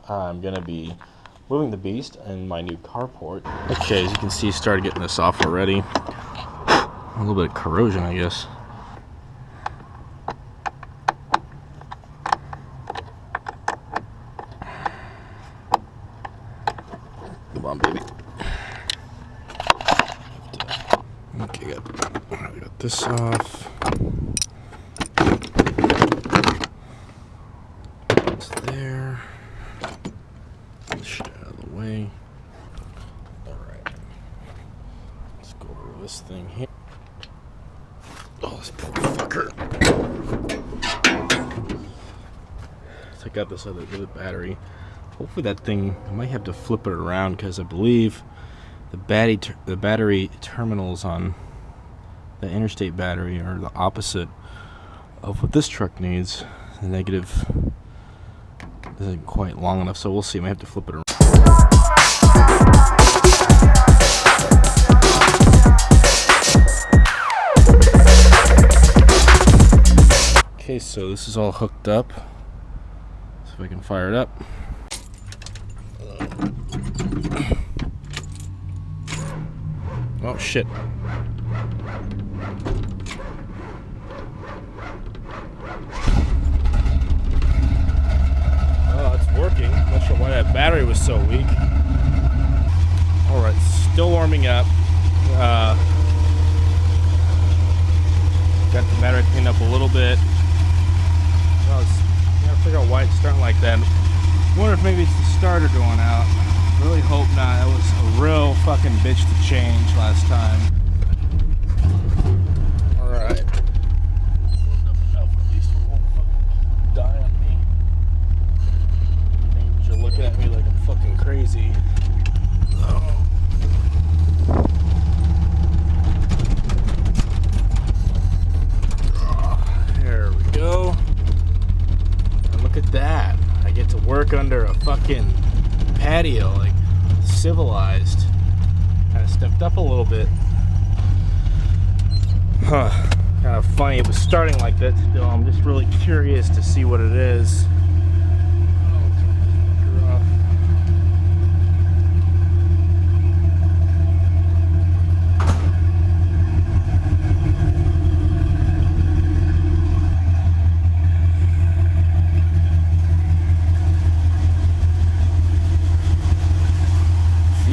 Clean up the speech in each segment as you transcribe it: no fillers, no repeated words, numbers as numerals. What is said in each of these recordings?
I'm gonna be moving the beast in my new carport. Okay, as you can see, started getting this off already. A little bit of corrosion, I guess. Come on, baby. Okay, I got this off. It's there. Shit out of the way. Alright. Let's go over this thing here. Oh, this poor fucker. So I got this other battery. Hopefully that thing, I might have to flip it around because I believe the battery terminals on the interstate battery are the opposite of what this truck needs. The negative isn't quite long enough, so we'll see. I might have to flip it around. Okay, so this is all hooked up. See if I can fire it up. Oh shit. Oh, it's working. Not sure why that battery was so weak. Alright, still warming up. Got the battery cleaned up a little bit. I was trying to figure out why it's starting like that. I wonder if maybe it's the starter going out. Really hope not. That was a real fucking bitch to change last time. Alright. Enough at least it won't fucking die on me. Neighbors are looking at me like I'm fucking crazy. Oh. There we go. And look at that. I get to work under a fucking patio, like civilized. Kind of stepped up a little bit. Huh. Kind of funny it was starting like that still. I'm just really curious to see what it is.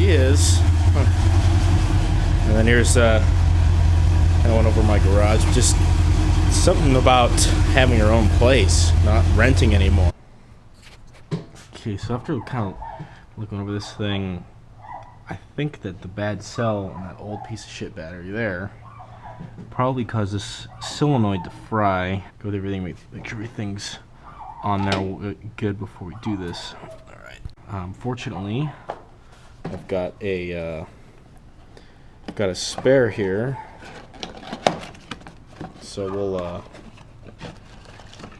Is. And then here's kind of went over my garage. Just something about having your own place, not renting anymore. Okay, so after kind of looking over this thing, I think that the bad cell on that old piece of shit battery there probably caused this solenoid to fry. Go with everything, make sure everything's on there good before we do this. All right. Fortunately, I've got a spare here, so we'll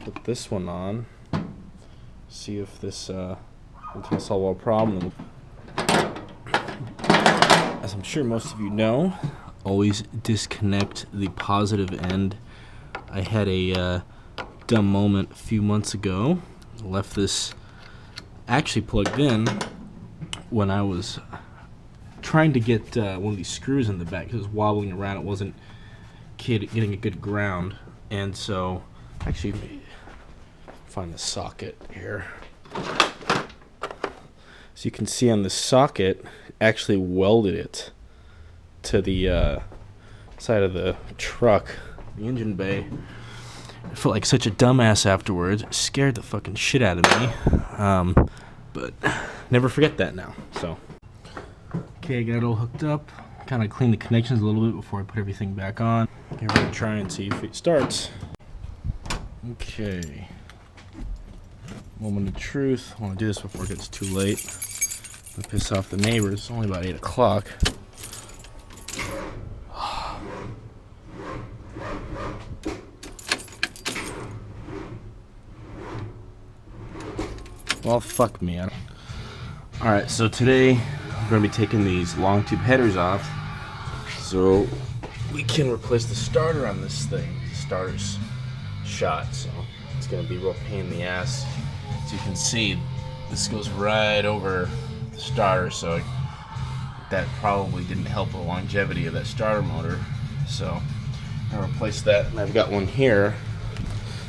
put this one on, see if this will solve our problem. As I'm sure most of you know, always disconnect the positive end. I had a dumb moment a few months ago. Left this actually plugged in when I was trying to get one of these screws in the back. It was wobbling around. It wasn't getting a good ground. And so, actually, find the socket here. So you can see on the socket, actually welded it to the side of the truck, the engine bay. I felt like such a dumbass afterwards. It scared the fucking shit out of me. But never forget that now. So, okay, I got it all hooked up. Kind of clean the connections a little bit before I put everything back on. Okay, we're gonna try and see if it starts. Okay. Moment of truth. I want to do this before it gets too late. I'm gonna piss off the neighbors. It's only about 8 o'clock. Well, fuck me. Alright, so today I'm going to be taking these Longtube headers off so we can replace the starter on this thing. The starter's shot, so it's going to be a real pain in the ass. As you can see, this goes right over the starter, so that probably didn't help the longevity of that starter motor. So I replaced that, and I've got one here.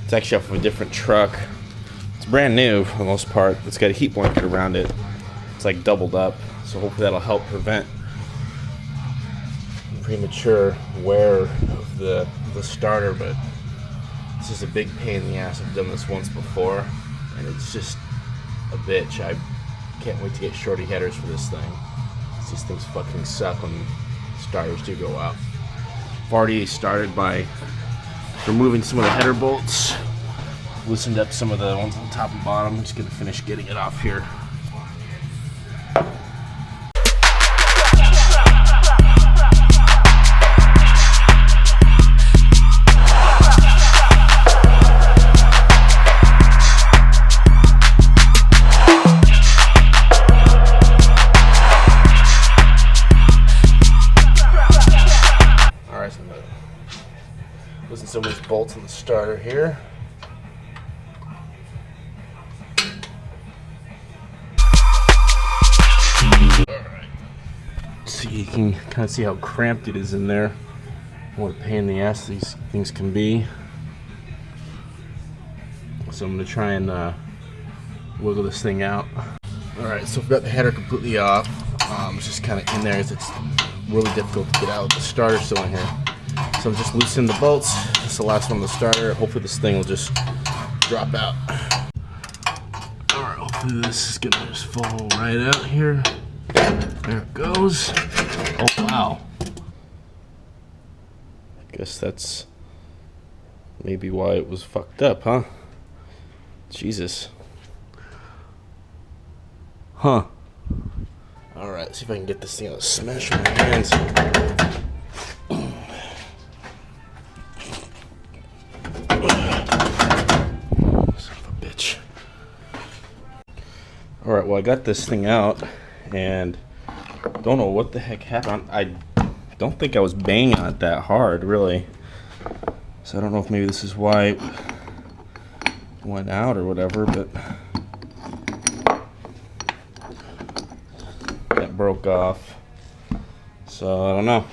It's actually off of a different truck. It's brand new for the most part. It's got a heat blanket around it. It's like doubled up, so hopefully that'll help prevent premature wear of the starter. But it's just a big pain in the ass. I've done this once before, and it's just a bitch. I can't wait to get shorty headers for this thing. These things fucking suck when starters do go out. I've already started by removing some of the header bolts, loosened up some of the ones on the top and bottom. I'm just gonna finish getting it off here. Loosen some of these bolts in the starter here. Alright. See, you can kind of see how cramped it is in there. What a pain in the ass these things can be. So I'm going to try and wiggle this thing out. Alright, so we've got the header completely off. It's just kind of in there. It's really difficult to get out with the starter still in here. So I'm just loosening the bolts. This is the last one on the starter. Hopefully this thing will just drop out. Alright, hopefully this is gonna just fall right out here. There it goes. Oh wow. I guess that's maybe why it was fucked up, huh? Jesus. Huh. Alright, see if I can get this thing out. Smash my hands. Alright, well I got this thing out and don't know what the heck happened. I don't think I was banging on it that hard, really. So I don't know if maybe this is why it went out or whatever, but that broke off. So I don't know.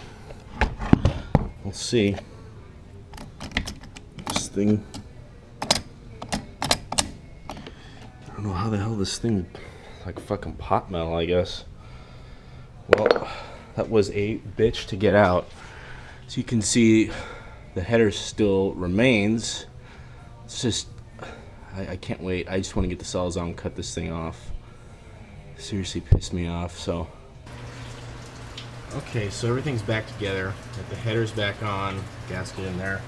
We'll see. This thing, I don't know how the hell this thing, like fucking pot metal, I guess. Well, that was a bitch to get out. So you can see the header still remains. It's just, I can't wait. I just want to get the saws on and cut this thing off. Seriously pissed me off. So okay, so everything's back together. Got the header's back on, gasket in there.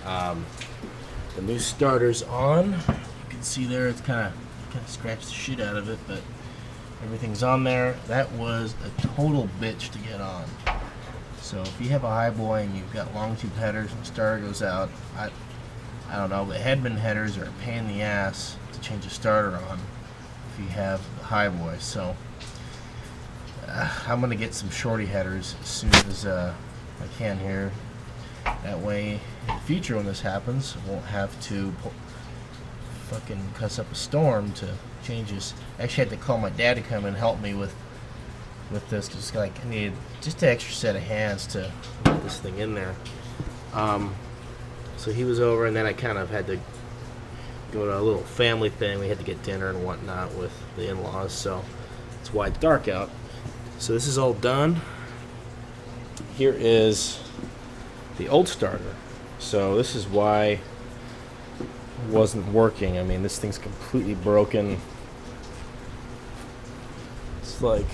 The new starter's on. You can see there it's kind of scratched the shit out of it, but everything's on there. That was a total bitch to get on. So if you have a Highboy and you've got Longtube headers and the starter goes out, I don't know, but headman headers are a pain in the ass to change a starter on if you have the Highboy. So I'm gonna get some shorty headers as soon as I can here. That way in the future when this happens, I won't have to fucking cuss up a storm to change this. I actually had to call my dad to come and help me with this, because like I needed just an extra set of hands to get this thing in there. So he was over, and then I kind of had to go to a little family thing. We had to get dinner and whatnot with the in-laws, so that's why it's dark out. So this is all done. Here is the old starter. So this is why wasn't working. I mean, this thing's completely broken. It's like,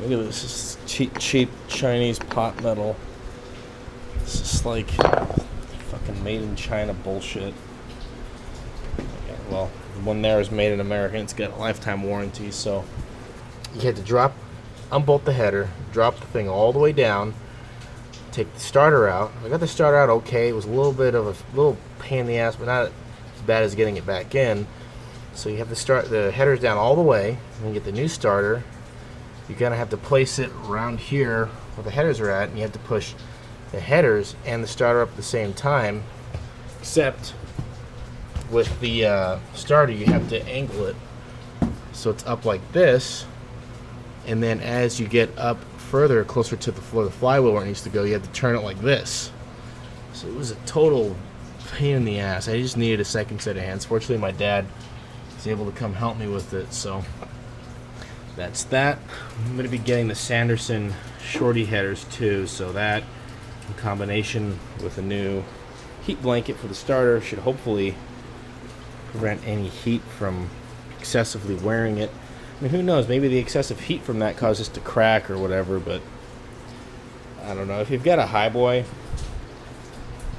look at this. This is cheap Chinese pot metal. This is like fucking made in China bullshit. Okay, well, the one there is made in America. It's got a lifetime warranty, so you had to unbolt the header, drop the thing all the way down, take the starter out. I got the starter out okay. It was a little bit of a little pain in the ass, but not as bad as getting it back in. So you have to start the headers down all the way, and then get the new starter. You're gonna have to place it around here where the headers are at, and you have to push the headers and the starter up at the same time. Except with the starter, you have to angle it so it's up like this, and then as you get up further, closer to the floor of the flywheel where it needs to go, you have to turn it like this. So it was a total pain in the ass. I just needed a second set of hands. Fortunately, my dad was able to come help me with it, so that's that. I'm going to be getting the Sanderson shorty headers too, so that in combination with a new heat blanket for the starter should hopefully prevent any heat from excessively wearing it. I mean, who knows, maybe the excessive heat from that causes it to crack or whatever, but I don't know. If you've got a Highboy,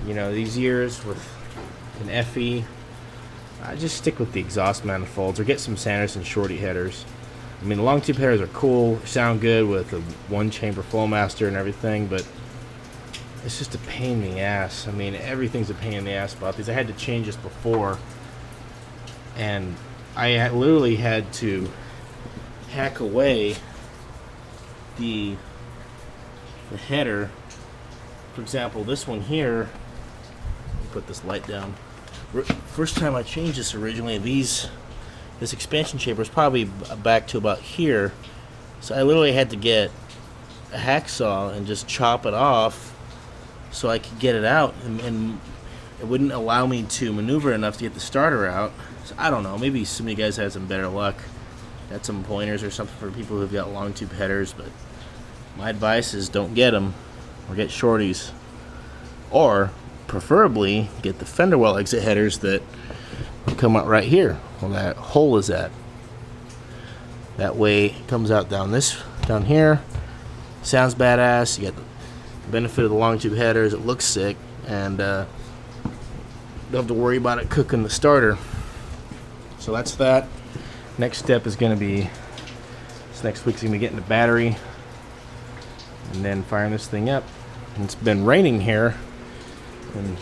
you know, these years with an FE, I just stick with the exhaust manifolds or get some Sanderson shorty headers. I mean, the Longtube headers are cool, sound good with a one-chamber Flowmaster and everything, but it's just a pain in the ass. I mean, everything's a pain in the ass about these. I had to change this before, and I literally had to hack away the header. For example, this one here, let me put this light down. First time I changed this originally, this expansion chamber is probably back to about here, so I literally had to get a hacksaw and just chop it off so I could get it out, and it wouldn't allow me to maneuver enough to get the starter out. So I don't know, maybe some of you guys had some better luck, got some pointers or something for people who've got long tube headers, but my advice is don't get them, or get shorties, or preferably get the fender well exit headers that come out right here where that hole is at. That way it comes out down here, sounds badass, you get the benefit of the long tube headers, it looks sick, and don't have to worry about it cooking the starter. So that's that. Next step is going to be, next week's going to be getting the battery and then firing this thing up. And it's been raining here in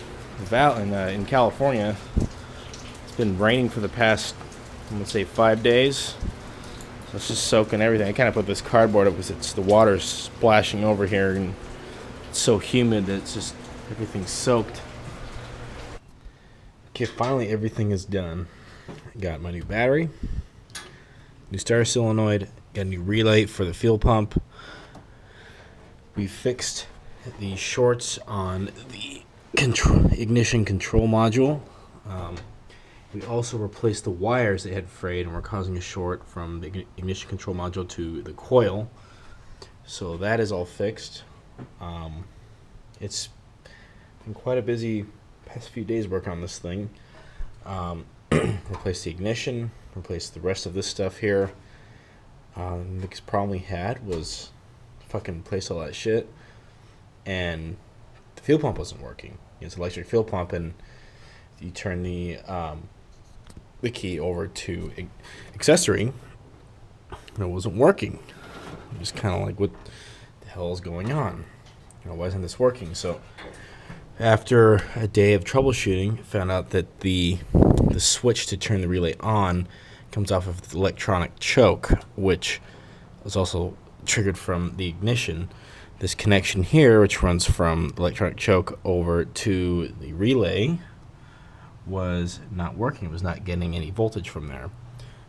California. It's been raining for the past, I'm going to say, 5 days. So it's just soaking everything. I kind of put this cardboard up because the water's splashing over here, and it's so humid that it's just, everything's soaked. Okay, finally everything is done. I got my new battery, new starter solenoid, got a new relay for the fuel pump. We fixed the shorts on the ignition control module. We also replaced the wires that had frayed and were causing a short from the ignition control module to the coil. So that is all fixed. It's been quite a busy past few days working on this thing. Replaced the ignition, replaced the rest of this stuff here. The biggest problem we had was fucking replace all that shit, and the fuel pump wasn't working. It's an electric fuel pump, and you turn the key over to accessory, and it wasn't working. I'm just kind of like, what the hell is going on? You know, why isn't this working? So after a day of troubleshooting, found out that the switch to turn the relay on comes off of the electronic choke, which was also triggered from the ignition. This connection here, which runs from the electronic choke over to the relay, was not working. It was not getting any voltage from there.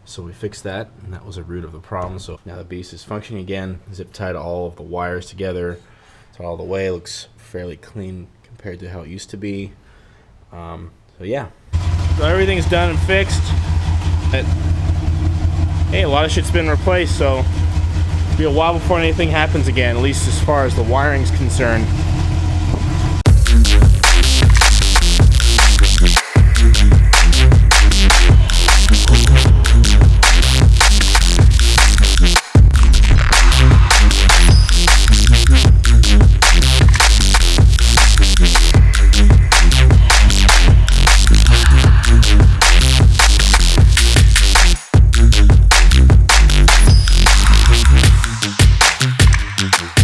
So we fixed that, and that was the root of the problem. So now the beast is functioning again. Zip tied all of the wires together. It's all the way. It looks fairly clean compared to how it used to be. So yeah. So everything's done and fixed. But, hey, a lot of shit's been replaced, so it'll be a while before anything happens again, at least as far as the wiring's concerned.